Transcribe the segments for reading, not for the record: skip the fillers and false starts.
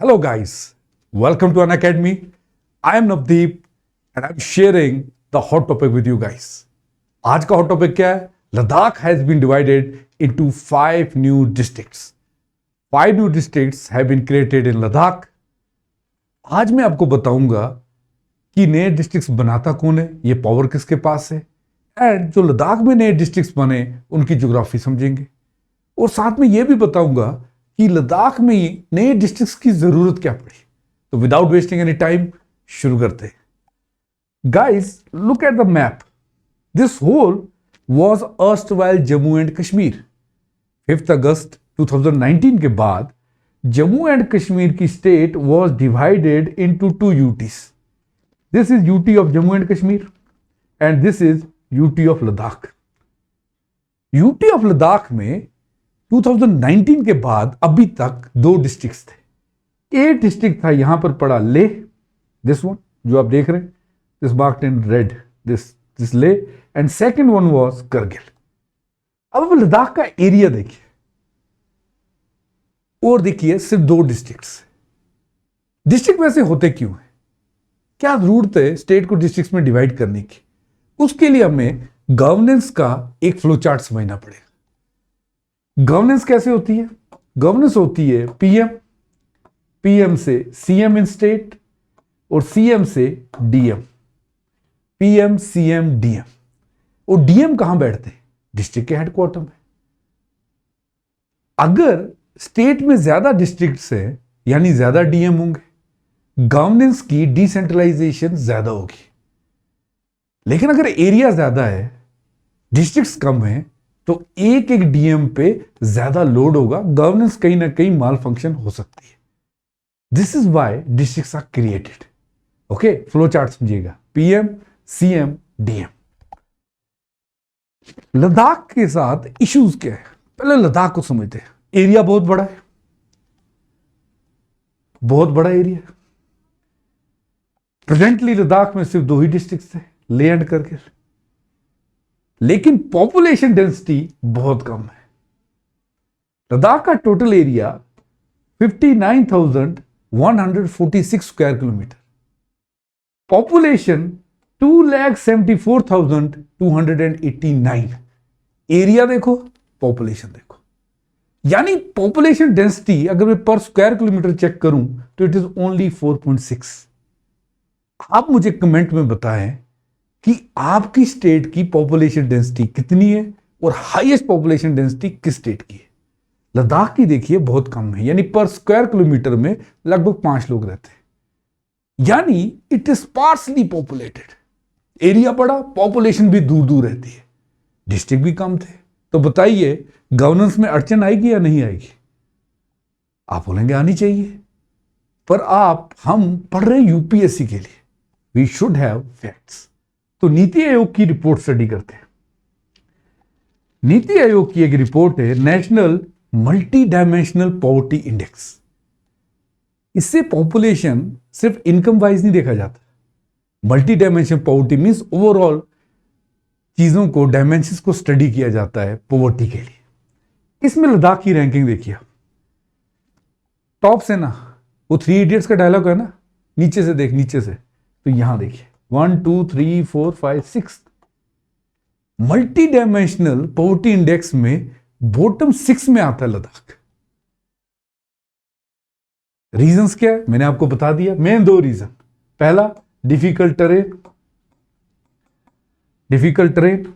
Hello, guys. Welcome to Unacademy. I am Navdeep and I'm sharing the hot topic with you guys. आज का hot topic क्या है? Ladakh has been divided into 5 new districts. 5 new districts have been created in Ladakh. आज मैं आपको बताऊंगा कि नए डिस्ट्रिक्ट्स बनाता कौन है, ये पावर किसके पास है, एंड जो लद्दाख में नए डिस्ट्रिक्ट्स बने उनकी ज्योग्राफी समझेंगे। और साथ में ये भी बताऊंगा कि लद्दाख में नए डिस्ट्रिक्ट्स की जरूरत क्या पड़ी। तो विदाउट वेस्टिंग एनी टाइम शुरू करते हैं। Guys, look at the map. This whole was erstwhile Jammu and Kashmir. 5 अगस्त 2019 के बाद जम्मू एंड कश्मीर की state was divided into 2 UTs. This is UT of Jammu and Kashmir and this is UT of Ladakh. UT of Ladakh में 2019 के बाद अभी तक 2 डिस्ट्रिक्ट्स थे। एक डिस्ट्रिक्ट था यहां पर पड़ा लेह, दिस वन जो आप देख रहे हैं, this marked in red, this Leh, and second one was Kargil. अब लद्दाख का एरिया देखिए और देखिए सिर्फ 2 डिस्ट्रिक्ट्स। डिस्ट्रिक्ट वैसे होते क्यों है? क्या जरूरत है स्टेट को डिस्ट्रिक्ट्स में डिवाइड करने की? उसके लिए हमें गवर्नेंस का एक फ्लो चार्ट समझना पड़ेगा। गवर्नेंस कैसे होती है? गवर्नेंस होती है पीएम, पीएम से सीएम इन स्टेट और सीएम से डीएम। PM, CM, DM. और डीएम कहां बैठते हैं? डिस्ट्रिक्ट के हेडक्वार्टर में। अगर स्टेट में ज्यादा डिस्ट्रिक्ट्स है यानी ज्यादा डीएम होंगे, गवर्नेंस की डिसेंट्रलाइजेशन ज्यादा होगी। लेकिन अगर एरिया ज्यादा है, डिस्ट्रिक्ट्स कम है, तो एक एक डीएम पे ज्यादा लोड होगा, गवर्नेंस कहीं ना कहीं माल फंक्शन हो सकती है। This is why districts are created. Okay, flow chart समझिएगा। PM, CM, DM. लद्दाख के साथ इश्यूज क्या है? पहले लद्दाख को समझते हैं। एरिया बहुत बड़ा है, बहुत बड़ा एरिया। प्रेजेंटली लद्दाख में सिर्फ 2 ही डिस्ट्रिक्ट्स है, लेह एंड करगिल। लेकिन पॉपुलेशन डेंसिटी बहुत कम है। लद्दाख का total area 59,146 square kilometre. Population 2,74,289। Area देखो, पॉपुलेशन देखो। यानी पॉपुलेशन डेंसिटी अगर मैं पर स्क्वायर किलोमीटर चेक करूं तो इट इज ओनली 4.6। आप मुझे कमेंट में बताएं कि आपकी स्टेट की पॉपुलेशन डेंसिटी कितनी है और हाईएस्ट पॉपुलेशन डेंसिटी किस स्टेट की है। लद्दाख की देखिए बहुत कम है, यानी पर स्क्वायर किलोमीटर में लगभग 5 लोग रहते हैं। यानी it is sparsely populated. Area बड़ा, पॉपुलेशन भी दूर दूर रहती है, डिस्ट्रिक्ट भी कम थे। तो बताइए गवर्नेंस में अड़चन आएगी या नहीं आएगी? आप बोलेंगे आनी चाहिए, पर हम पढ़ रहे हैं यूपीएससी के लिए, वी शुड हैव फैक्ट्स। तो नीति आयोग की रिपोर्ट स्टडी करते हैं। नीति आयोग की एक रिपोर्ट है, national multi dimensional poverty index. इससे पॉपुलेशन सिर्फ इनकम वाइज नहीं देखा जाता। Multi dimensional poverty means overall चीजों को, डायमेंशंस को स्टडी किया जाता है पॉवर्टी के लिए। इसमें लद्दाख की रैंकिंग देखिए, टॉप से ना, वो 3 इडियट्स का डायलॉग है ना, नीचे से देख, नीचे से। तो यहां देखिए 1 2 3 4 5 6 मल्टी डायमेंशनल पॉवर्टी इंडेक्स में बॉटम 6 में आता है लद्दाख। रीजंस क्या है मैंने आपको बता दिया। Main 2 reason. पहला, डिफिकल्ट टेरेन।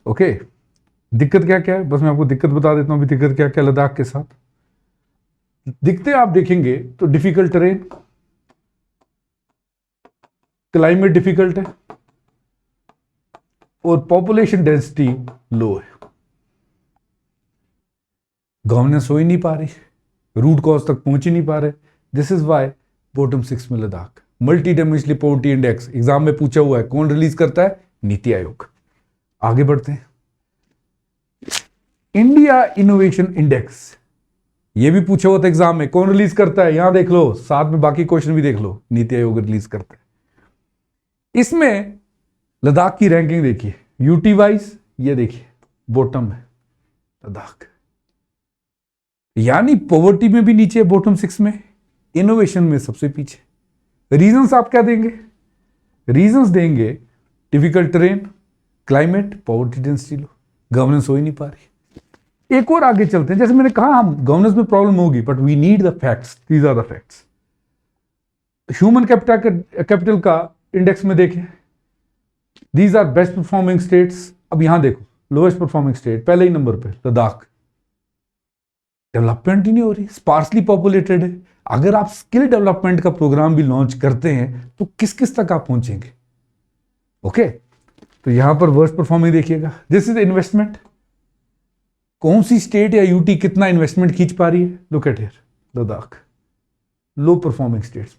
ओके, दिक्कत क्या क्या है बस मैं आपको दिक्कत बता देता हूं। अभी दिक्कत क्या क्या लद्दाख के साथ दिखते आप देखेंगे तो डिफिकल्ट टेरेन, क्लाइमेट डिफिकल्ट है और पॉपुलेशन डेंसिटी लो है। गवर्नेंस हो ही नहीं पा रही, रूट कॉज तक पहुंच ही नहीं पा रहे। दिस इज वाई बॉटम 6 में Ladakh. Multi dimensional poverty index exam में पूछा हुआ है, कौन रिलीज करता है? नीति आयोग। आगे बढ़ते हैं। इंडिया इनोवेशन इंडेक्स, यह भी पूछा हुआ था एग्जाम में, कौन रिलीज करता है? यहां देख लो, साथ में बाकी क्वेश्चन भी देख लो, नीति आयोग रिलीज करता है। इसमें लद्दाख की रैंकिंग देखिए, यूटी वाइज, ये देखिए बॉटम है लद्दाख। यानी पॉवर्टी में भी नीचे है बॉटम 6 में, इनोवेशन में सबसे पीछे। रीजंस आप क्या देंगे? रीजंस देंगे difficult terrain, climate, poverty density लो, गवर्नेंस हो ही नहीं पा रही। एक और आगे चलते हैं, जैसे मैंने कहा हम गवर्नेंस में प्रॉब्लम होगी, but we need the facts, these are the facts. Human capital का इंडेक्स में देखें, these are best performing states. अब यहां देखो, लोएस्ट परफॉर्मिंग स्टेट पहले ही नंबर पे लद्दाख, डेवलपमेंट ही नहीं हो रही, स्पार्सली पॉपुलेटेड है। अगर आप स्किल डेवलपमेंट का प्रोग्राम भी लॉन्च करते हैं तो किस किस तक आप पहुंचेंगे? ओके, तो यहां पर वर्स्ट परफॉर्मिंग देखिएगा। दिस इज इन्वेस्टमेंट, कौन सी स्टेट या यूटी कितना इन्वेस्टमेंट खींच पा रही है? Look at here, Ladakh, low performing states में।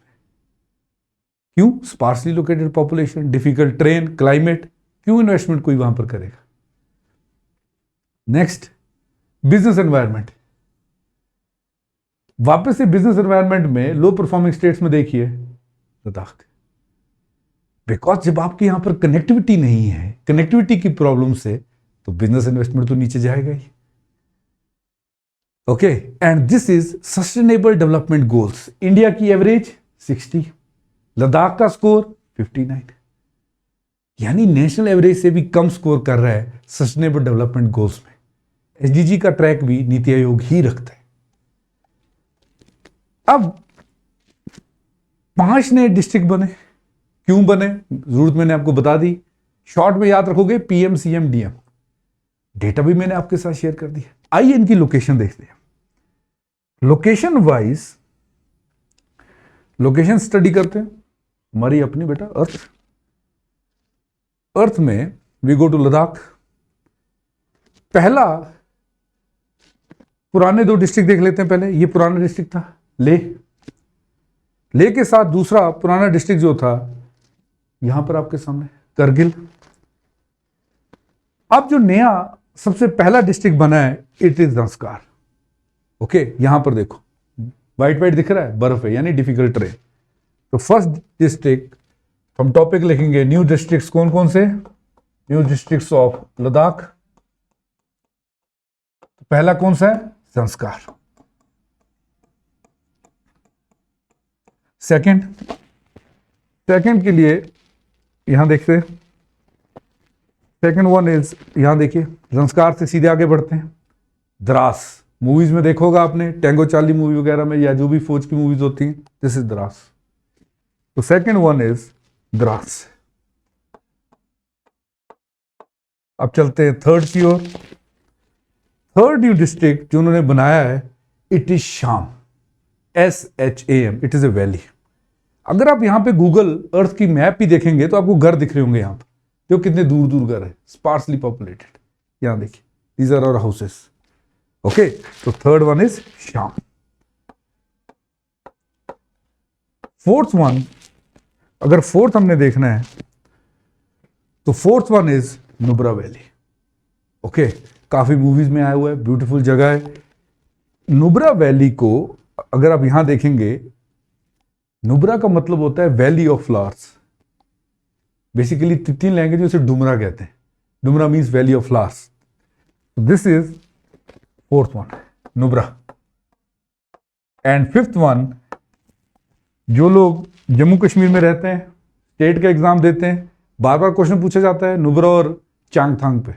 क्यों? Sparsely located population, difficult terrain, climate, क्यों इन्वेस्टमेंट कोई वहां पर करेगा? Next, business environment. वापस से बिजनेस एनवायरनमेंट में लो परफॉर्मिंग स्टेट्स में देखिए लद्दाख, बिकॉज जब आपके यहां पर कनेक्टिविटी नहीं है, कनेक्टिविटी की प्रॉब्लम से, तो बिजनेस इन्वेस्टमेंट तो नीचे जाएगा ही। Okay, and this is sustainable development goals. India की एवरेज 60, लद्दाख का स्कोर 59, यानी नेशनल एवरेज से भी कम स्कोर कर रहा है सस्टेनेबल डेवलपमेंट गोल्स में। एसडीजी का ट्रैक भी नीति आयोग ही रखता है। अब 5 नए डिस्ट्रिक्ट बने, क्यों बने? जरूरत मैंने आपको बता दी, शॉर्ट में याद रखोगे पीएम सीएम डीएम। डेटा भी मैंने आपके साथ शेयर कर दिया। आइए इनकी लोकेशन देखते हैं। लोकेशन वाइज लोकेशन स्टडी करते हैं। हमारी अपनी बेटा अर्थ में वी गो टू लद्दाख। पहला पुराने 2 डिस्ट्रिक्ट देख लेते हैं। पहले ये पुराना डिस्ट्रिक्ट था लेह के साथ दूसरा पुराना डिस्ट्रिक्ट जो था यहां पर आपके सामने करगिल। अब जो नया सबसे पहला डिस्ट्रिक्ट बना है इट इज ज़ंस्कार। ओके, यहां पर देखो वाइट वाइट दिख रहा है, बर्फ है, यानी डिफिकल्ट टेरेन। तो फर्स्ट डिस्ट्रिक्ट हम टॉपिक लिखेंगे न्यू डिस्ट्रिक्ट्स। कौन कौन से? New districts of Ladakh. पहला कौन सा है? ज़ंस्कार। सेकंड के लिए यहां देखते हैं, सेकंड वन इज, यहां देखिए ज़ंस्कार से सीधे आगे बढ़ते हैं द्रास। मूवीज में देखोगा आपने, टैंगो चार्ली मूवी वगैरह में, या जो भी फौज की मूवीज होती हैं, दिस इज द्रास। तो सेकंड वन इज द्रास। अब चलते हैं थर्ड की ओर। थर्ड न्यू डिस्ट्रिक्ट जो उन्होंने बनाया है इट इज शाम, SHAM। It is a valley. अगर आप यहां पे गूगल अर्थ की मैप भी देखेंगे तो आपको घर दिख रहे होंगे यहां पर, जो कितने दूर दूर घर है, स्पार्सली पॉपुलेटेड। यहां देखिए, these are our houses. Okay, तो third one is Sham. Fourth one, अगर फोर्थ हमने देखना है तो fourth one is Nubra valley. Okay, काफी मूवीज में आया हुआ है, ब्यूटीफुल जगह है। नुब्रा वैली को अगर आप यहां देखेंगे, नुब्रा का मतलब होता है valley of flowers. Basically 3 language उसे डुमरा कहते हैं। Dumra means valley of flowers. This is fourth one, Nubra. And fifth one, जो लोग जम्मू कश्मीर में रहते हैं, स्टेट का एग्जाम देते हैं, बार बार क्वेश्चन पूछा जाता है नुब्रा और चांगथांग पे,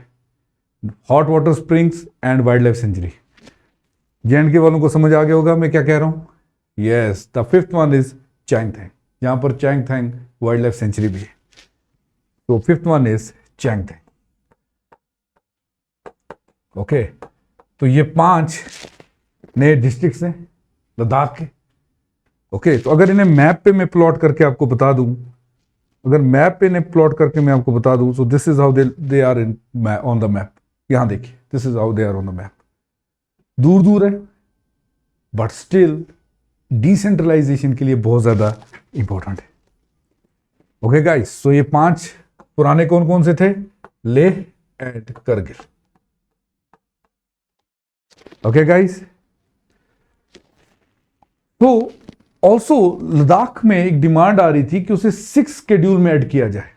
hot water springs and wild life sanctuary. JNK वालों को समझ आ गया होगा मैं क्या कह रहा हूं। Yes, the fifth one is Changthang, यहां पर चांगथांग वाइल्ड लाइफ सेंचुरी भी है। तो fifth one is Changthang. Okay, तो ये 5 नए डिस्ट्रिक्ट्स हैं लद्दाख के। ओके, तो अगर इन्हें मैप पे मैं प्लॉट करके आपको बता दूं, अगर मैप पे इन्हें प्लॉट करके मैं आपको बता दूं, so this is how they are in on the map. यहां देखिए, this is how they are on the map. दूर दूर है, बट स्टिल डिसेंट्रलाइजेशन के लिए बहुत ज्यादा इंपॉर्टेंट है। ओके गाइस, सो ये 5 पुराने कौन कौन से थे? Leh and Kargil. Okay guys, तो ऑल्सो लद्दाख में एक डिमांड आ रही थी कि उसे 6 शेड्यूल में ऐड किया जाए।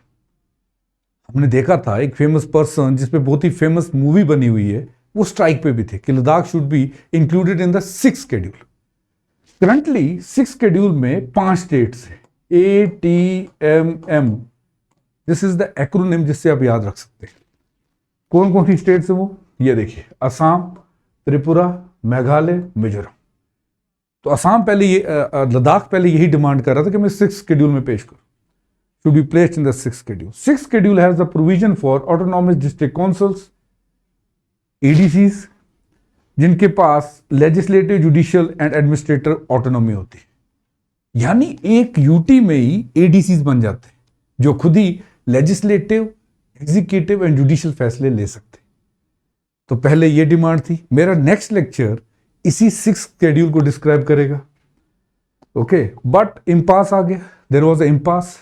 हमने देखा था एक फेमस पर्सन जिसपे बहुत ही फेमस मूवी बनी हुई है, वो स्ट्राइक पे भी थे कि Ladakh should be included in the 6th schedule. Currently 6 schedule में 5 स्टेट्स है, ATMM, this is the acronym जिससे आप याद रख सकते हैं। कौन कौन सी स्टेट्स है वो, ये देखिए, असम, त्रिपुरा, मेघालय, मिजोरम। तो असम पहले ये लद्दाख पहले यही डिमांड कर रहा था कि मैं 6 शेड्यूल में पेश करूं, should be placed in the 6th schedule. 6th schedule has the provision for autonomous district councils, ADCs, जिनके पास legislative, judicial and administrative autonomy होती है। यानी एक यूटी में ही ADCs बन जाते हैं जो खुद ही लेजिस्लेटिव, एग्जीक्यूटिव एंड जुडिशियल फैसले ले सकते हैं। तो पहले ये डिमांड थी। मेरा नेक्स्ट लेक्चर इसी 6th शेड्यूल को डिस्क्राइब करेगा। ओके, बट इम्पास आ गया, देयर वाज अ इम्पास,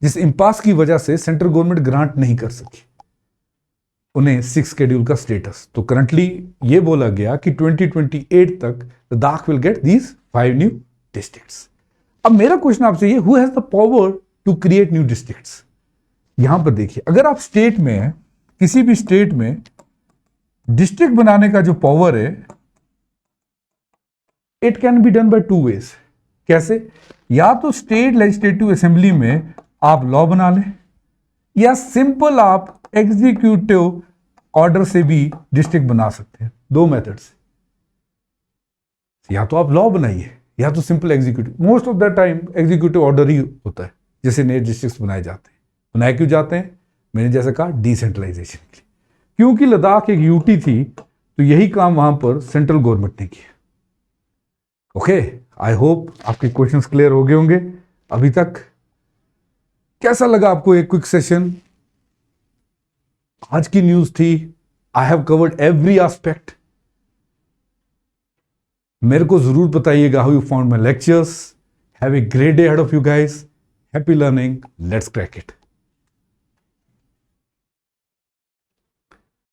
जिस इम्पास की वजह से सेंट्रल गवर्नमेंट ग्रांट नहीं कर सकी उन्हें 6 शेड्यूल का स्टेटस। तो करंटली ये बोला गया कि 2028 तक Ladakh will get these 5 new districts. अब मेरा क्वेश्चन आपसे ये, who has the power to create new districts? यहां पर देखिए, अगर आप स्टेट में है, किसी भी स्टेट में डिस्ट्रिक्ट बनाने का जो पावर है, it can be done by 2 ways. कैसे? या तो स्टेट लेजिस्लेटिव असेंबली में आप लॉ बना लें, या सिंपल आप एग्जीक्यूटिव ऑर्डर से भी डिस्ट्रिक्ट बना सकते हैं। 2 मेथड से, या तो आप लॉ बनाइए या तो simple executive. Most of the time executive order ही होता है जैसे नए डिस्ट्रिक्ट बनाए जाते हैं। बनाए क्यों जाते हैं? मैंने जैसे कहा, डिसेंट्रलाइजेशन के लिए। क्योंकि लद्दाख एक यूटी थी, तो यही काम वहां पर सेंट्रल गवर्नमेंट ने किया। ओके, आई होप आपके क्वेश्चंस क्लियर हो गए होंगे अभी तक। कैसा लगा आपको एक क्विक सेशन? आज की न्यूज थी, I have covered every aspect. मेरे को जरूर बताइएगा how you found my lectures. Have a great day ahead of you guys. Happy learning, let's crack it.